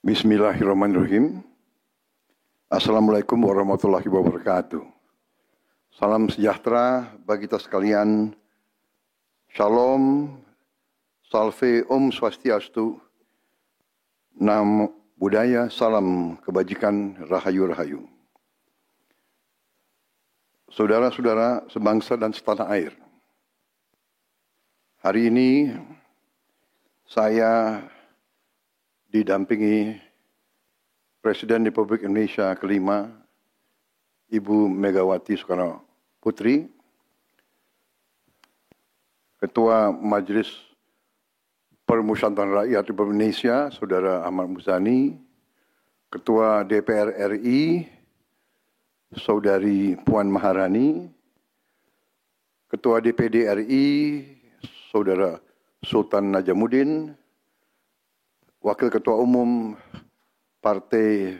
Bismillahirrahmanirrahim. Assalamualaikum warahmatullahi wabarakatuh. Salam sejahtera bagi kita sekalian. Shalom, salve, om swastiastu, namo buddhaya, salam kebajikan, rahayu-rahayu. Saudara-saudara sebangsa dan setanah air. Hari ini saya didampingi Presiden Republik Indonesia kelima, Ibu Megawati Soekarno Putri, Ketua Majelis Permusyawaratan Rakyat Republik Indonesia, Saudara Ahmad Muzani, Ketua DPR RI, Saudari Puan Maharani, Ketua DPD RI, Saudara Sultan Najamuddin, Wakil Ketua Umum Partai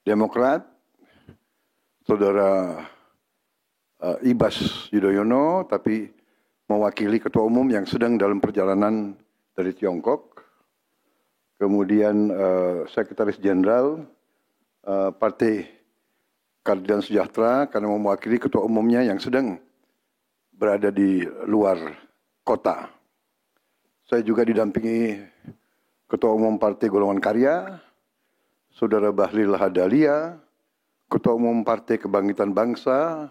Demokrat, Saudara Ibas Yudhoyono, tapi mewakili Ketua Umum yang sedang dalam perjalanan dari Tiongkok. Kemudian Sekretaris Jenderal Partai Keadilan Sejahtera karena mewakili Ketua Umumnya yang sedang berada di luar kota. Saya juga didampingi Ketua Umum Partai Golongan Karya, Saudara Bahlil Lahadalia, Ketua Umum Partai Kebangkitan Bangsa,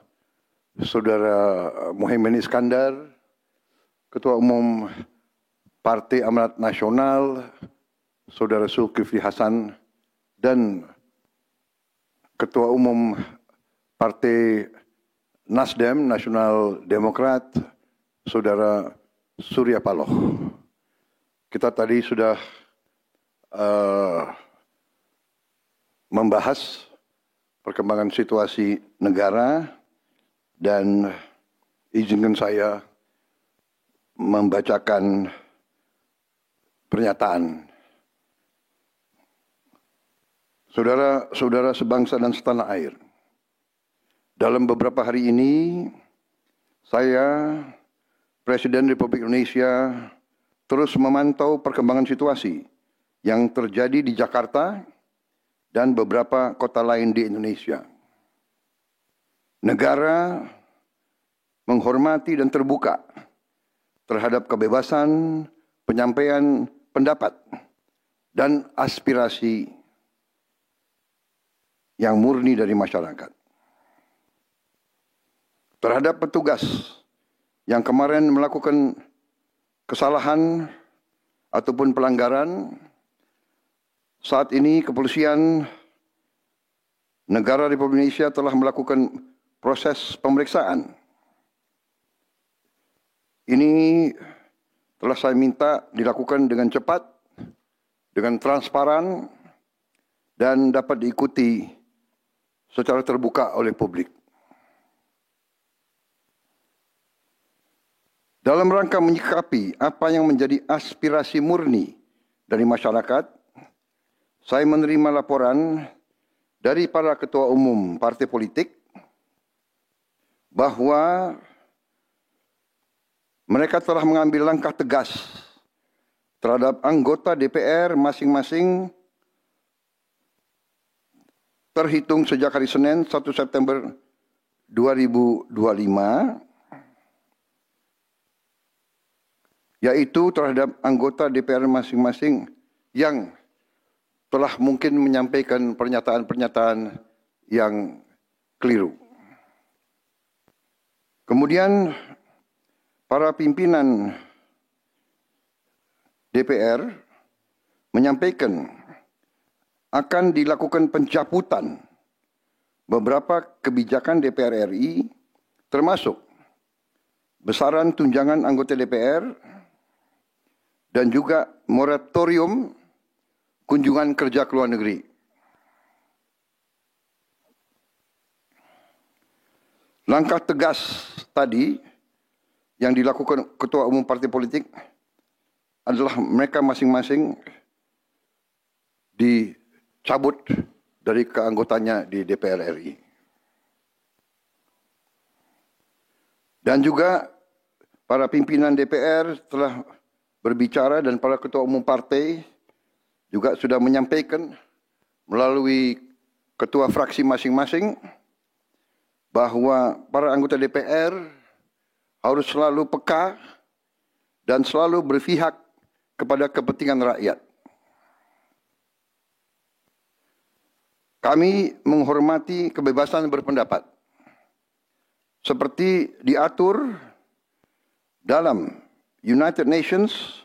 Saudara Muhaimin Iskandar, Ketua Umum Partai Amanat Nasional, Saudara Zulkifli Hasan, dan Ketua Umum Partai Nasdem, Nasional Demokrat, Saudara Surya Paloh. Kita tadi sudah membahas perkembangan situasi negara dan izinkan saya membacakan pernyataan. Saudara-saudara sebangsa dan setanah air, dalam beberapa hari ini saya, Presiden Republik Indonesia, terus memantau perkembangan situasi yang terjadi di Jakarta dan beberapa kota lain di Indonesia. Negara menghormati dan terbuka terhadap kebebasan penyampaian pendapat dan aspirasi yang murni dari masyarakat. Terhadap petugas yang kemarin melakukan kesalahan ataupun pelanggaran, saat ini kepolisian negara Republik Indonesia telah melakukan proses pemeriksaan. Ini telah saya minta dilakukan dengan cepat, dengan transparan, dan dapat diikuti secara terbuka oleh publik. Dalam rangka menyikapi apa yang menjadi aspirasi murni dari masyarakat, saya menerima laporan dari para ketua umum partai politik bahwa mereka telah mengambil langkah tegas terhadap anggota DPR masing-masing terhitung sejak hari Senin 1 September 2025, yaitu terhadap anggota DPR masing-masing yang telah mungkin menyampaikan pernyataan-pernyataan yang keliru. Kemudian para pimpinan DPR menyampaikan akan dilakukan pencabutan beberapa kebijakan DPR RI, termasuk besaran tunjangan anggota DPR dan juga moratorium kunjungan kerja ke luar negeri. Langkah tegas tadi yang dilakukan ketua umum partai politik adalah mereka masing-masing dicabut dari keanggotanya di DPR RI. Dan juga para pimpinan DPR telah berbicara dan para ketua umum partai juga sudah menyampaikan melalui ketua fraksi masing-masing bahwa para anggota DPR harus selalu peka dan selalu berpihak kepada kepentingan rakyat. Kami menghormati kebebasan berpendapat seperti diatur dalam United Nations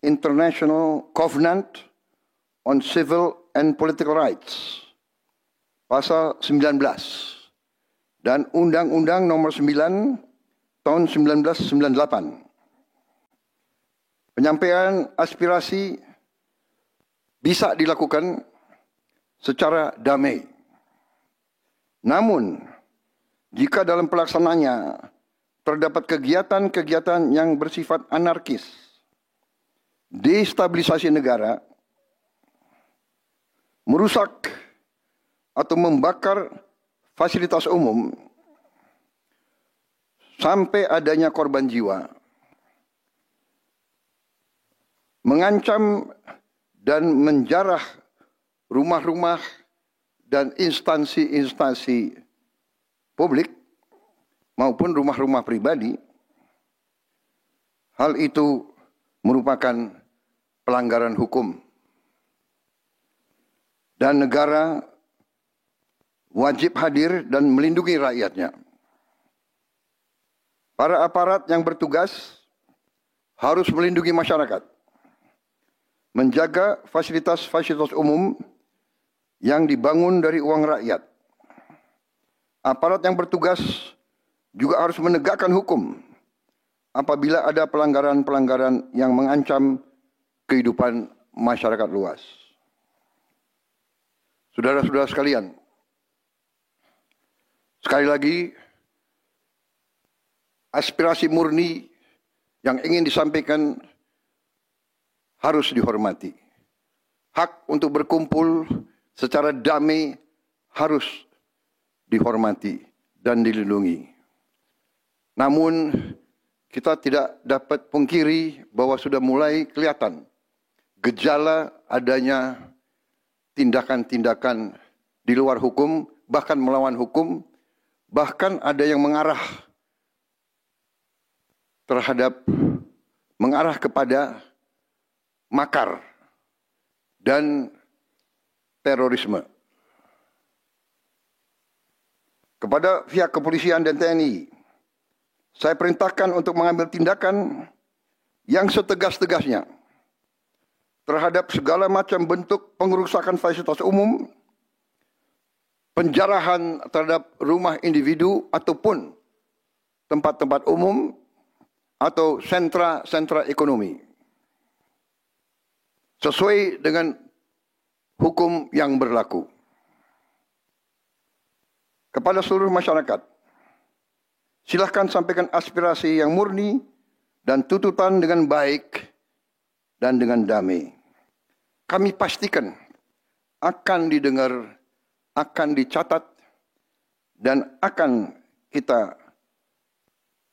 International Covenant on Civil and Political Rights pasal 19 dan Undang-Undang Nomor 9 tahun 1998. Penyampaian aspirasi bisa dilakukan secara damai. Namun, jika dalam pelaksananya terdapat kegiatan-kegiatan yang bersifat anarkis, destabilisasi negara, merusak atau membakar fasilitas umum, sampai adanya korban jiwa, mengancam dan menjarah rumah-rumah dan instansi-instansi publik maupun rumah-rumah pribadi, hal itu merupakan pelanggaran hukum. Dan negara wajib hadir dan melindungi rakyatnya. Para aparat yang bertugas harus melindungi masyarakat, menjaga fasilitas-fasilitas umum yang dibangun dari uang rakyat. Aparat yang bertugas juga harus menegakkan hukum apabila ada pelanggaran-pelanggaran yang mengancam kehidupan masyarakat luas. Saudara-saudara sekalian, sekali lagi, aspirasi murni yang ingin disampaikan harus dihormati. Hak untuk berkumpul secara damai harus dihormati dan dilindungi. Namun, kita tidak dapat pungkiri bahwa sudah mulai kelihatan gejala adanya tindakan-tindakan di luar hukum, bahkan melawan hukum, bahkan ada yang mengarah kepada makar dan terorisme. Kepada pihak kepolisian dan TNI, saya perintahkan untuk mengambil tindakan yang setegas-tegasnya terhadap segala macam bentuk pengerusakan fasilitas umum, penjarahan terhadap rumah individu ataupun tempat-tempat umum atau sentra-sentra ekonomi, sesuai dengan hukum yang berlaku. Kepada seluruh masyarakat, silahkan sampaikan aspirasi yang murni dan tuntutan dengan baik dan dengan damai. Kami pastikan akan didengar, akan dicatat, dan akan kita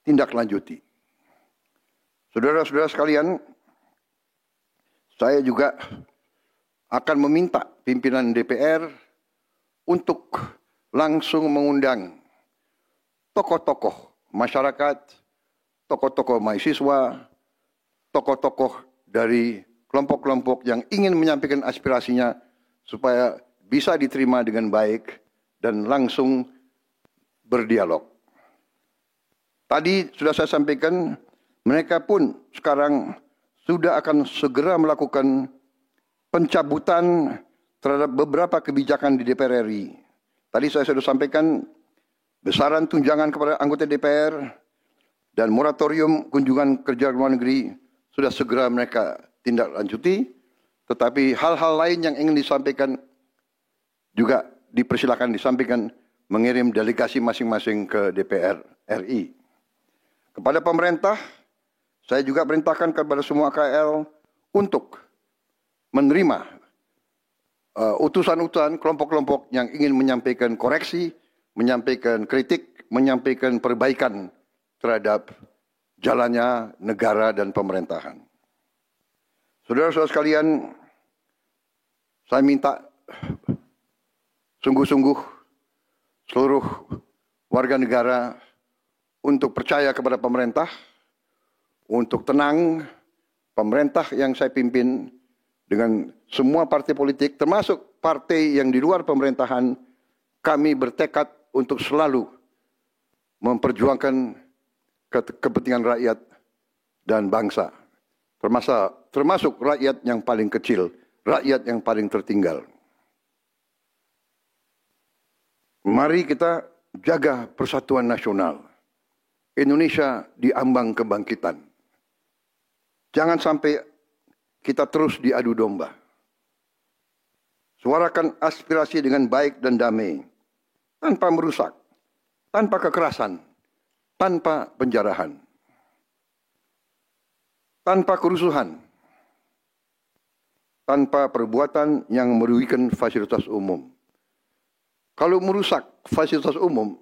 tindak lanjuti. Saudara-saudara sekalian, saya juga akan meminta pimpinan DPR untuk langsung mengundang tokoh-tokoh masyarakat, tokoh-tokoh mahasiswa, tokoh-tokoh dari kelompok-kelompok yang ingin menyampaikan aspirasinya supaya bisa diterima dengan baik dan langsung berdialog. Tadi sudah saya sampaikan, mereka pun sekarang sudah akan segera melakukan pencabutan terhadap beberapa kebijakan di DPR RI. Tadi saya sudah sampaikan besaran tunjangan kepada anggota DPR dan moratorium kunjungan kerja luar negeri sudah segera mereka tindak lanjuti, tetapi hal-hal lain yang ingin disampaikan juga dipersilakan disampaikan mengirim delegasi masing-masing ke DPR RI. Kepada pemerintah, saya juga perintahkan kepada semua KL untuk menerima utusan-utusan kelompok-kelompok yang ingin menyampaikan koreksi, menyampaikan kritik, menyampaikan perbaikan terhadap jalannya negara dan pemerintahan. Saudara-saudara sekalian, Saya minta sungguh-sungguh seluruh warga negara untuk percaya kepada pemerintah, untuk tenang. Pemerintah yang saya pimpin dengan semua partai politik, termasuk partai yang di luar pemerintahan, kami bertekad untuk selalu memperjuangkan kepentingan rakyat dan bangsa, termasuk rakyat yang paling kecil, rakyat yang paling tertinggal. Mari kita jaga persatuan nasional. Indonesia diambang kebangkitan. Jangan sampai kita terus diadu domba. Suarakan aspirasi dengan baik dan damai, tanpa merusak, tanpa kekerasan, tanpa penjarahan, tanpa kerusuhan, tanpa perbuatan yang merugikan fasilitas umum. Kalau merusak fasilitas umum,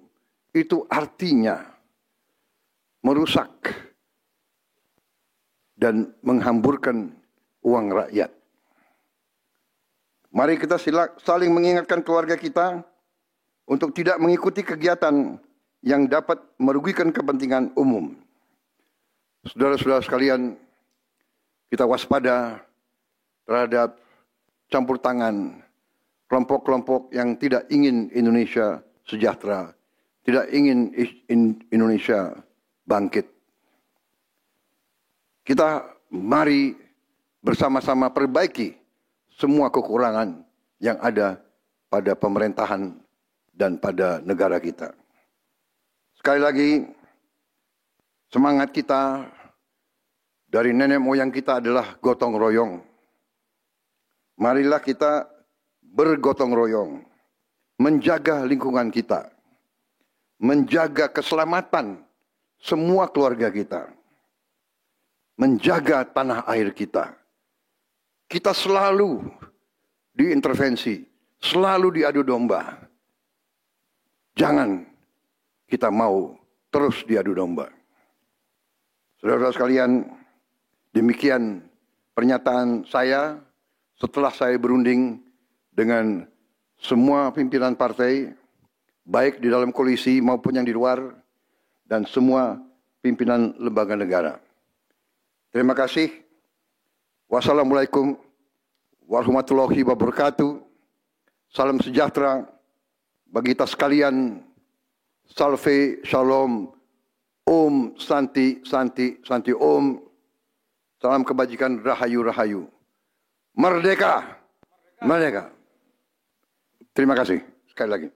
itu artinya merusak dan menghamburkan uang rakyat. Mari kita saling mengingatkan keluarga kita untuk tidak mengikuti kegiatan yang dapat merugikan kepentingan umum. Saudara-saudara sekalian, kita waspada terhadap campur tangan kelompok-kelompok yang tidak ingin Indonesia sejahtera, tidak ingin Indonesia bangkit. Kita mari bersama-sama perbaiki semua kekurangan yang ada pada pemerintahan dan pada negara kita. Sekali lagi, semangat kita dari nenek moyang kita adalah gotong royong. Marilah kita bergotong royong, menjaga lingkungan kita, menjaga keselamatan semua keluarga kita, menjaga tanah air kita. Kita selalu diintervensi, selalu diadu domba. Jangan kita mau terus diadu domba. Saudara-saudara sekalian, demikian pernyataan saya setelah saya berunding dengan semua pimpinan partai, baik di dalam koalisi maupun yang di luar, dan semua pimpinan lembaga negara. Terima kasih. Wassalamualaikum warahmatullahi wabarakatuh. Salam sejahtera bagi kita sekalian. Salve, shalom, om, santi, santi, santi, om. Salam kebajikan, rahayu, rahayu. Merdeka, merdeka. Terima kasih sekali lagi.